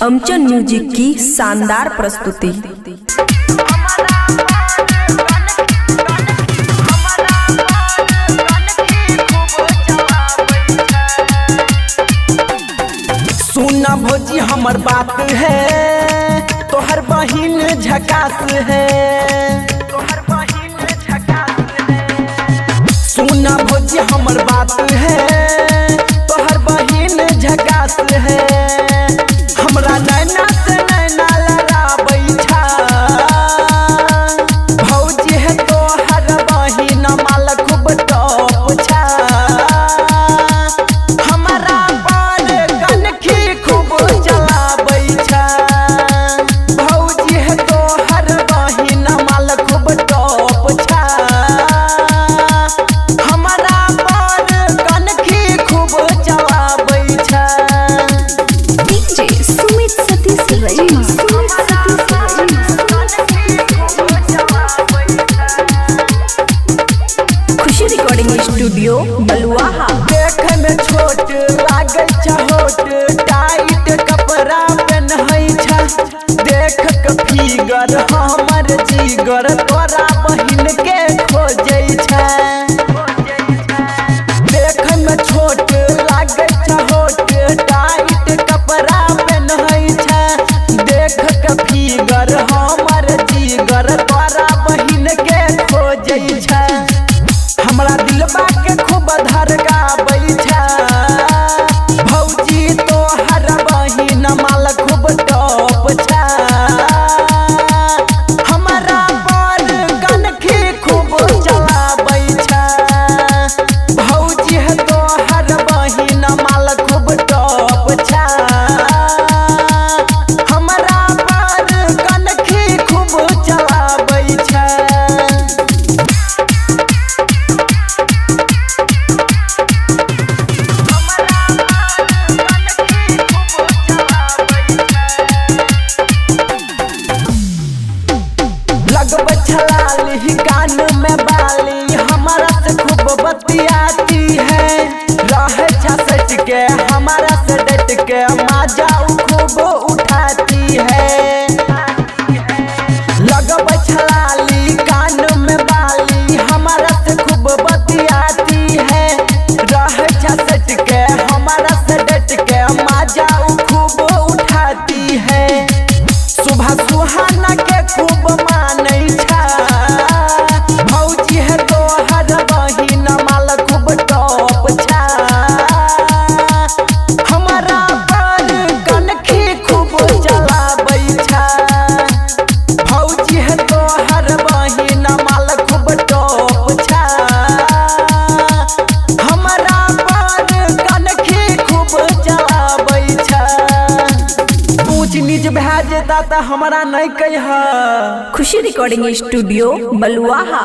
अमचन music की शानदार प्रस्तुति। सुना भौजी हमर बात है, तोहर बहिन झकास है। सुना भौजी हमर बात है, तोहर बहिन झकास है। हमरा नैना से नैना लड़ाबै छा, भौजी है तोहर बहिन माल खूब टॉप छा। हमरा पर कनखी खूब चलाबै छा, भौजी है तोहर बहिन माल खूब टॉप छा। हमरा पर कनखी खूब चलाबै छा। डीजे सुमित सतीश रईमा। खुशी रिकॉर्डिंग स्टूडियो बलुआहा। देखे में छोट लागे होट, टाइट कपड़ा पहनै छा। देख के फिगर हमर जिगर तोरा बहिन के खोजै छा। देखे में छोट लागे होट, टाइट कपड़ा पहनै छा। देख के फिगर हमर जिगर तोरा बहिन के खोजै छा। हमरा दिलबा के खूब धड़काबै छा, भौजी तोहर बहिन माल खूब टॉप छा। हमरा पर कनखी खूब चलाबै छा, भौजी है तोहर बहिन माल खूब टॉप छा। हमरा पर कनखी खूब चलाबै छा। लगबै छलाली कान में बाली, हमारा से खूब बतियाती है। रहे सच के हमारा से डट के मजा खूब उठाती है। लगबै छलाली कान में बाली, हमारा से खूब बतियाती है। रहे सच के हमारा से डट के मजा खूब उठाती है। सुबह सुहाना के खूब मानै छा, भौजी है तोहर बहिन माल खूब टॉप छा। हमरा पर कनखी खूब चलाबै छा, भौजी है तोहर बहिन माल खूब टॉप छा। हमरा पर कनखी खूब चलाबै छा। ऊंच नीच भए जेता त हमरा नहीं कह। खुशी रिकॉर्डिंग स्टूडियो बलुआहा।